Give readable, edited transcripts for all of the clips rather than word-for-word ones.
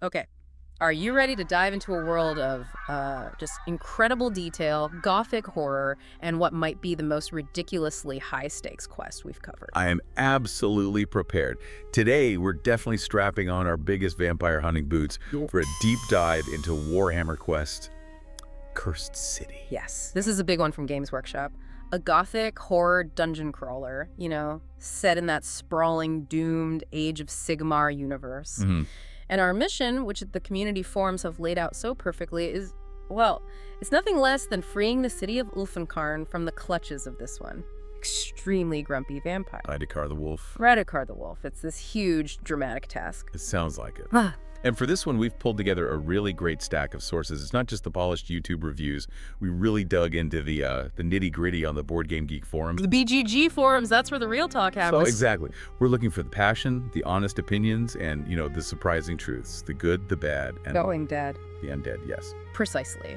Okay. Are you ready to dive into a world of just incredible detail, gothic horror, and what might be the most ridiculously high-stakes quest we've covered? I am absolutely prepared. Today, we're definitely strapping on our biggest vampire hunting boots for a deep dive into Warhammer Quest Cursed City. Yes, this is a big one from Games Workshop. A gothic horror dungeon crawler, set in that sprawling, doomed Age of Sigmar universe. And our mission, which the community forums have laid out so perfectly, is, well, it's nothing less than freeing the city of Ulfenkarn from the clutches of this one extremely grumpy vampire. Radukar the Wolf. Radukar the Wolf. It's this huge, dramatic task. It sounds like it. And for this one, we've pulled together a really great stack of sources. It's not just the polished YouTube reviews. We really dug into the nitty-gritty on the Board Game Geek forums. The BGG forums, that's where the real talk happens. So exactly. We're looking for the passion, the honest opinions, and, the surprising truths. The good, the bad, and going dead. The undead, yes. Precisely.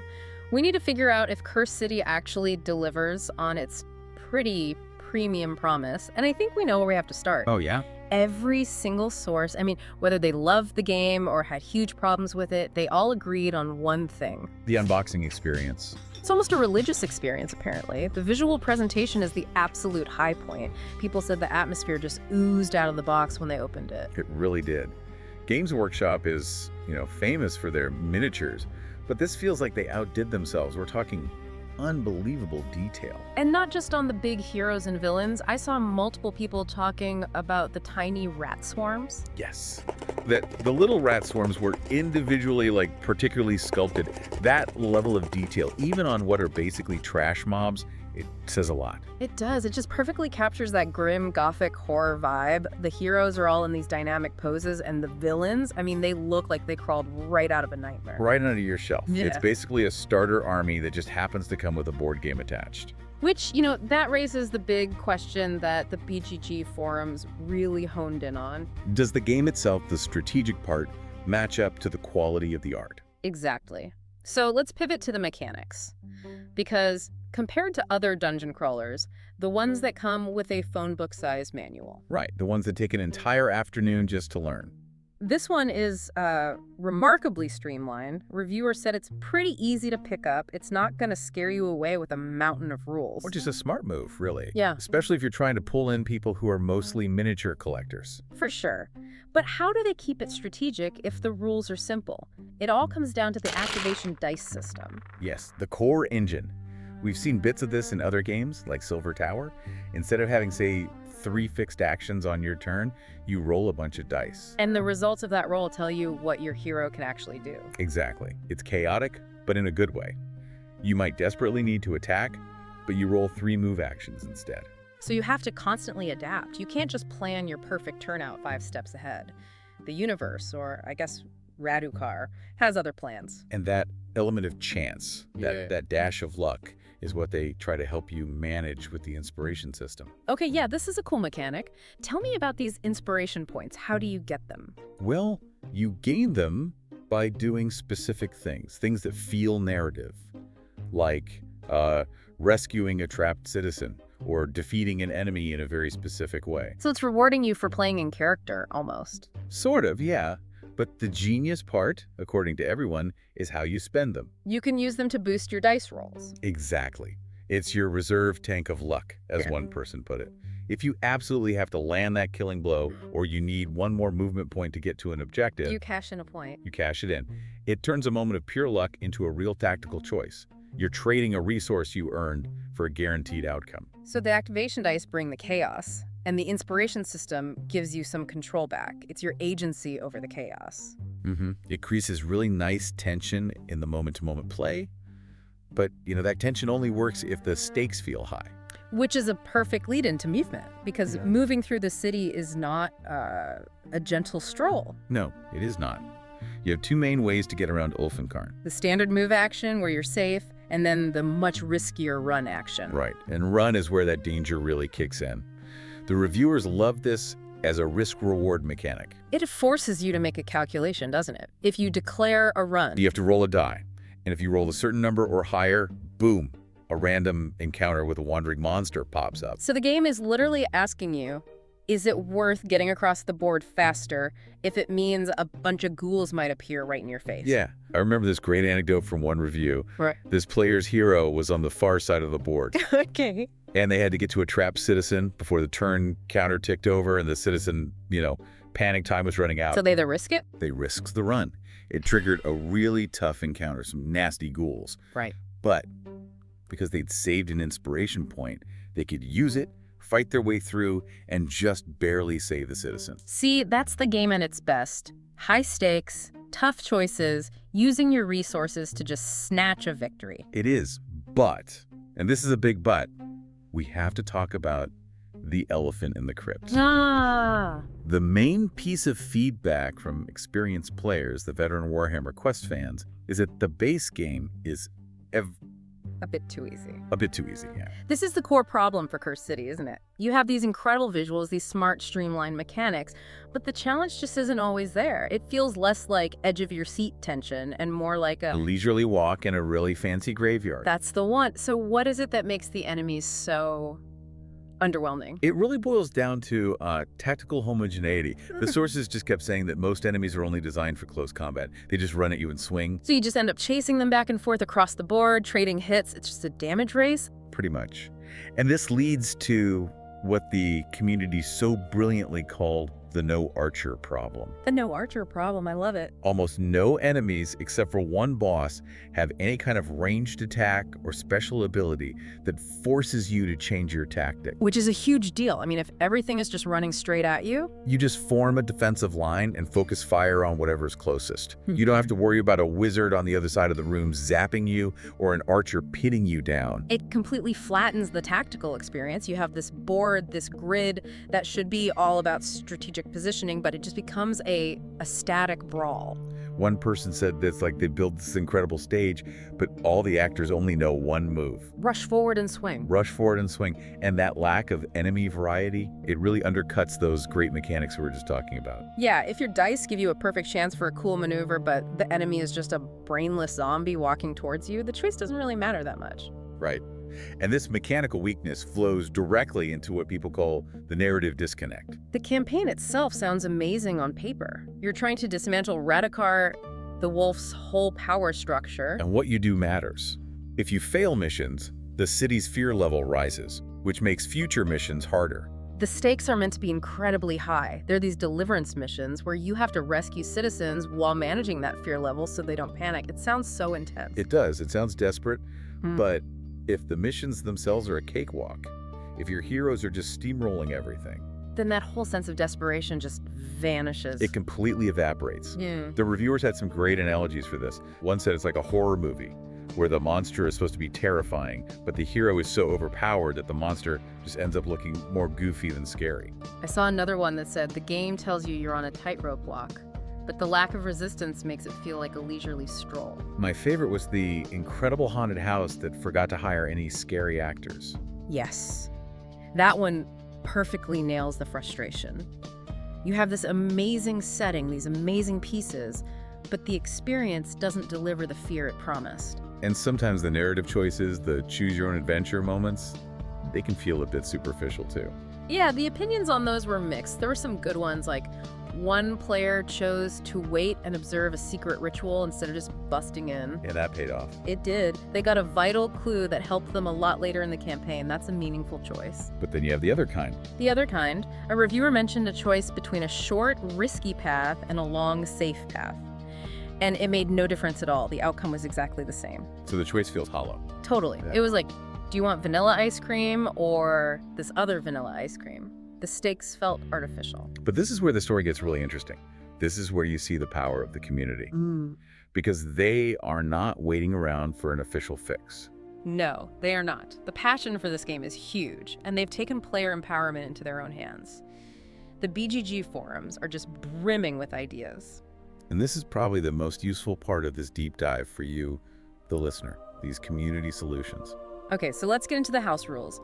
We need to figure out if Cursed City actually delivers on its pretty premium promise, and I think we know where we have to start. Oh, yeah? Every single source, whether they loved the game or had huge problems with it, they all agreed on one thing. The unboxing experience. It's almost a religious experience, apparently. The visual presentation is the absolute high point. People said the atmosphere just oozed out of the box when they opened it. It really did. Games Workshop is, famous for their miniatures, but this feels like they outdid themselves. We're talking unbelievable detail. And not just on the big heroes and villains. I saw multiple people talking about the tiny rat swarms. Yes. That the little rat swarms were individually, particularly sculpted. That level of detail, even on what are basically trash mobs, it says a lot. It does. It just perfectly captures that grim, gothic horror vibe. The heroes are all in these dynamic poses, and the villains, they look like they crawled right out of a nightmare. Right under your shelf. Yeah. It's basically a starter army that just happens to come with a board game attached. Which, that raises the big question that the BGG forums really honed in on. Does the game itself, the strategic part, match up to the quality of the art? Exactly. So let's pivot to the mechanics. Because compared to other dungeon crawlers, the ones that come with a phone book-sized manual. Right, the ones that take an entire afternoon just to learn. This one is remarkably streamlined. Reviewers said it's pretty easy to pick up. It's not going to scare you away with a mountain of rules. Which is a smart move, really. Yeah. Especially if you're trying to pull in people who are mostly miniature collectors. For sure. But how do they keep it strategic if the rules are simple? It all comes down to the activation dice system. Yes, the core engine. We've seen bits of this in other games, like Silver Tower. Instead of having, say, 3 fixed actions on your turn, you roll a bunch of dice. And the results of that roll tell you what your hero can actually do. Exactly. It's chaotic, but in a good way. You might desperately need to attack, but you roll 3 move actions instead. So you have to constantly adapt. You can't just plan your perfect turnout 5 steps ahead. The universe, or I guess Radukar, has other plans. And that element of chance, that dash of luck, is what they try to help you manage with the inspiration system. Okay, yeah, this is a cool mechanic. Tell me about these inspiration points. How do you get them? Well, you gain them by doing specific things that feel narrative, like rescuing a trapped citizen or defeating an enemy in a very specific way. So it's rewarding you for playing in character, almost. Sort of, yeah. But the genius part, according to everyone, is how you spend them. You can use them to boost your dice rolls. Exactly. It's your reserve tank of luck, as one person put it. If you absolutely have to land that killing blow, or you need one more movement point to get to an objective, you cash in a point. You cash it in. It turns a moment of pure luck into a real tactical choice. You're trading a resource you earned for a guaranteed outcome. So the activation dice bring the chaos, and the inspiration system gives you some control back. It's your agency over the chaos. It creates really nice tension in the moment-to-moment play, but that tension only works if the stakes feel high. Which is a perfect lead-in to movement, because moving through the city is not a gentle stroll. No, it is not. You have 2 main ways to get around Ulfenkarn. The standard move action, where you're safe, and then the much riskier run action. Right, and run is where that danger really kicks in. The reviewers love this as a risk-reward mechanic. It forces you to make a calculation, doesn't it? If you declare a run, you have to roll a die. And if you roll a certain number or higher, boom, a random encounter with a wandering monster pops up. So the game is literally asking you, Is it worth getting across the board faster if it means a bunch of ghouls might appear right in your face? Yeah. I remember this great anecdote from one review. Right. This player's hero was on the far side of the board. Okay. And they had to get to a trapped citizen before the turn counter ticked over and the citizen, panic time was running out. So they either risk it? They risked the run. It triggered a really tough encounter, some nasty ghouls. Right. But because they'd saved an inspiration point, they could use it, fight their way through, and just barely save the citizen. See, that's the game at its best. High stakes, tough choices, using your resources to just snatch a victory. It is, but, and this is a big but, we have to talk about the elephant in the crypt. Ah. The main piece of feedback from experienced players, the veteran Warhammer Quest fans, is that the base game is a bit too easy. A bit too easy, yeah. This is the core problem for Cursed City, isn't it? You have these incredible visuals, these smart, streamlined mechanics, but the challenge just isn't always there. It feels less like edge-of-your-seat tension and more like A leisurely walk in a really fancy graveyard. That's the one. So what is it that makes the enemies so underwhelming? It really boils down to tactical homogeneity. The sources just kept saying that most enemies are only designed for close combat. They just run at you and swing. So you just end up chasing them back and forth across the board, trading hits. It's just a damage race? Pretty much. And this leads to what the community so brilliantly called the no archer problem. The no archer problem, I love it. Almost no enemies, except for one boss, have any kind of ranged attack or special ability that forces you to change your tactic. Which is a huge deal. I mean, if everything is just running straight at you. You just form a defensive line and focus fire on whatever's closest. You don't have to worry about a wizard on the other side of the room zapping you or an archer pinning you down. It completely flattens the tactical experience. You have this board, this grid that should be all about strategic positioning, but it just becomes a static brawl. One person said that's like they build this incredible stage, but all the actors only know one move. Rush forward and swing. Rush forward and swing. And that lack of enemy variety, it really undercuts those great mechanics we were just talking about. Yeah, if your dice give you a perfect chance for a cool maneuver, but the enemy is just a brainless zombie walking towards you, the choice doesn't really matter that much. Right. And this mechanical weakness flows directly into what people call the narrative disconnect. The campaign itself sounds amazing on paper. You're trying to dismantle Radukar the Wolf's whole power structure. And what you do matters. If you fail missions, the city's fear level rises, which makes future missions harder. The stakes are meant to be incredibly high. They're these deliverance missions where you have to rescue citizens while managing that fear level so they don't panic. It sounds so intense. It does. It sounds desperate, but if the missions themselves are a cakewalk, if your heroes are just steamrolling everything, then that whole sense of desperation just vanishes. It completely evaporates. Yeah. The reviewers had some great analogies for this. One said it's like a horror movie where the monster is supposed to be terrifying, but the hero is so overpowered that the monster just ends up looking more goofy than scary. I saw another one that said the game tells you you're on a tightrope walk, but the lack of resistance makes it feel like a leisurely stroll. My favorite was the incredible haunted house that forgot to hire any scary actors. Yes. That one perfectly nails the frustration. You have this amazing setting, these amazing pieces, but the experience doesn't deliver the fear it promised. And sometimes the narrative choices, the choose-your-own-adventure moments, they can feel a bit superficial too. Yeah, the opinions on those were mixed. There were some good ones, like one player chose to wait and observe a secret ritual instead of just busting in. Yeah, that paid off. It did. They got a vital clue that helped them a lot later in the campaign. That's a meaningful choice. But then you have the other kind. The other kind, a reviewer mentioned a choice between a short, risky path and a long, safe path. And it made no difference at all. The outcome was exactly the same. So the choice feels hollow. Totally. Yeah. It was like, do you want vanilla ice cream or this other vanilla ice cream? The stakes felt artificial. But this is where the story gets really interesting. This is where you see the power of the community. Because they are not waiting around for an official fix. No, they are not. The passion for this game is huge, and they've taken player empowerment into their own hands. The BGG forums are just brimming with ideas. And this is probably the most useful part of this deep dive for you, the listener, these community solutions. Okay, so let's get into the house rules.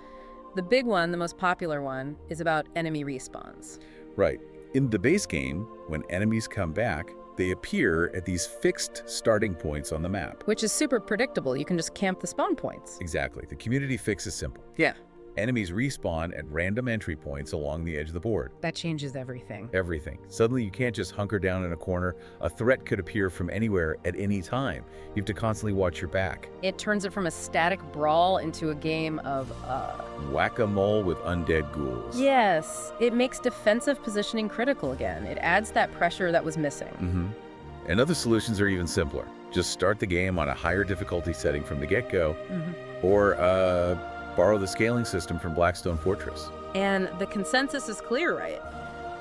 The big one, the most popular one, is about enemy respawns. Right. In the base game, when enemies come back, they appear at these fixed starting points on the map. Which is super predictable. You can just camp the spawn points. Exactly. The community fix is simple. Yeah. Enemies respawn at random entry points along the edge of the board. That changes everything. Everything. Suddenly you can't just hunker down in a corner. A threat could appear from anywhere at any time. You have to constantly watch your back. It turns it from a static brawl into a game of, whack-a-mole with undead ghouls. Yes, it makes defensive positioning critical again. It adds that pressure that was missing. And other solutions are even simpler. Just start the game on a higher difficulty setting from the get-go, or borrow the scaling system from Blackstone Fortress. And the consensus is clear, right?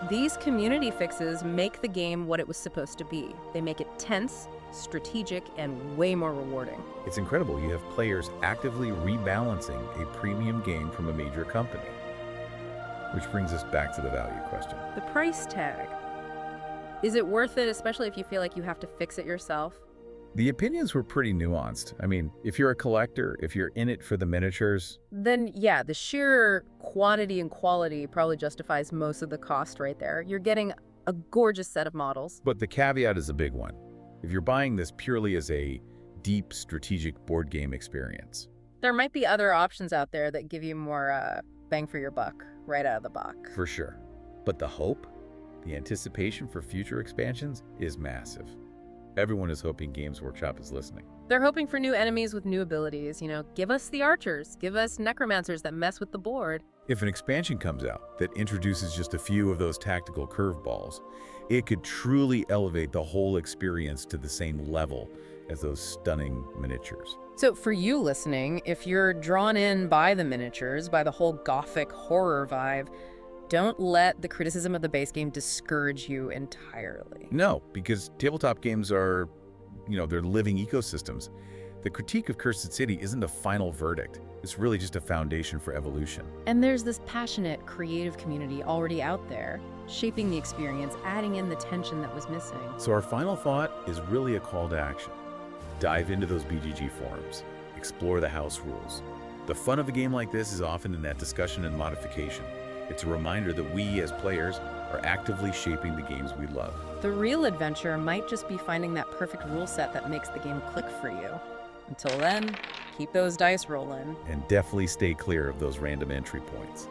These community fixes make the game what it was supposed to be. They make it tense, strategic, and way more rewarding. It's incredible. You have players actively rebalancing a premium game from a major company. Which brings us back to the value question. The price tag. Is it worth it, especially if you feel like you have to fix it yourself? The opinions were pretty nuanced. I mean, if you're a collector, if you're in it for the miniatures, then yeah, the sheer quantity and quality probably justifies most of the cost right there. You're getting a gorgeous set of models. But the caveat is a big one. If you're buying this purely as a deep strategic board game experience, there might be other options out there that give you more bang for your buck right out of the box. For sure. But the hope, the anticipation for future expansions is massive. Everyone is hoping Games Workshop is listening. They're hoping for new enemies with new abilities. Give us the archers, give us necromancers that mess with the board. If an expansion comes out that introduces just a few of those tactical curveballs, it could truly elevate the whole experience to the same level as those stunning miniatures. So for you listening, if you're drawn in by the miniatures, by the whole Gothic horror vibe, don't let the criticism of the base game discourage you entirely. No, because tabletop games are, they're living ecosystems. The critique of Cursed City isn't a final verdict. It's really just a foundation for evolution. And there's this passionate, creative community already out there, shaping the experience, adding in the tension that was missing. So our final thought is really a call to action. Dive into those BGG forums. Explore the house rules. The fun of a game like this is often in that discussion and modification. It's a reminder that we, as players, are actively shaping the games we love. The real adventure might just be finding that perfect rule set that makes the game click for you. Until then, keep those dice rolling. And definitely stay clear of those random entry points.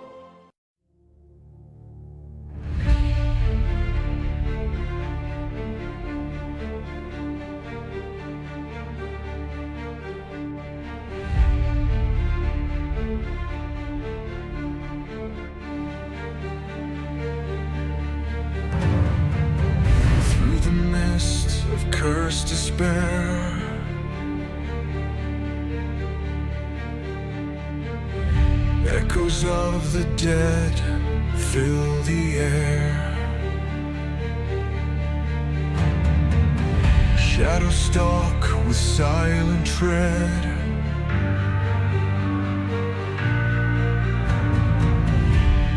Cursed despair, echoes of the dead fill the air. Shadows stalk with silent tread,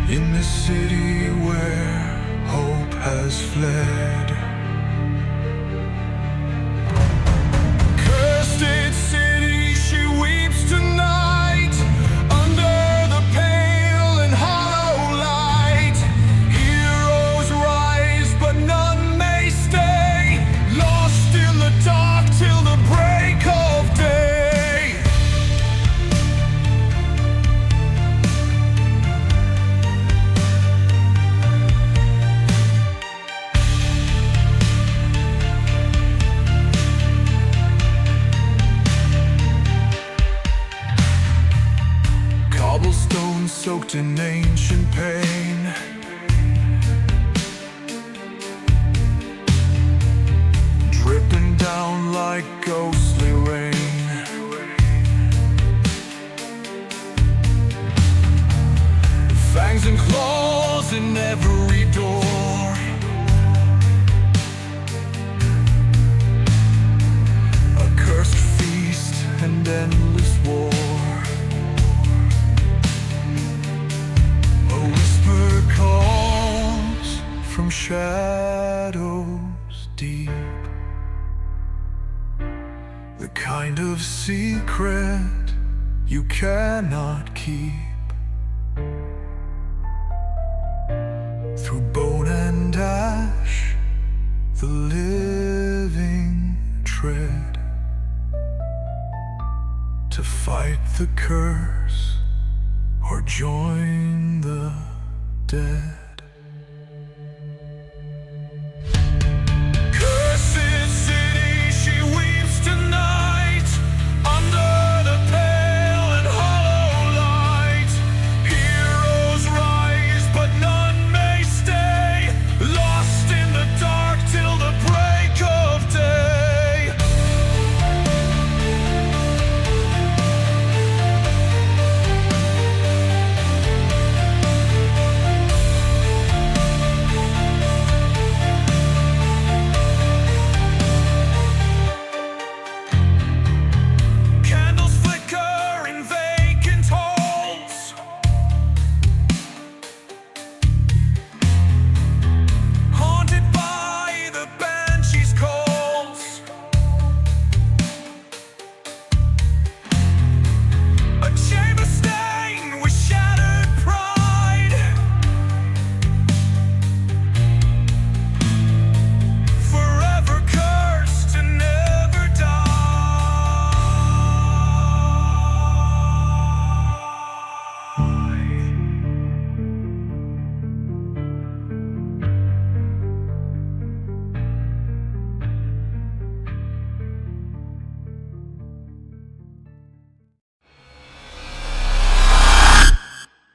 in the city where hope has fled. Soaked in ancient pain, dripping down like ghostly rain. Fangs and claws in every door, a cursed feast and endless war. Calls from shadows deep, the kind of secret you cannot keep. Through bone and ash, the living tread to fight the curse or join the dead.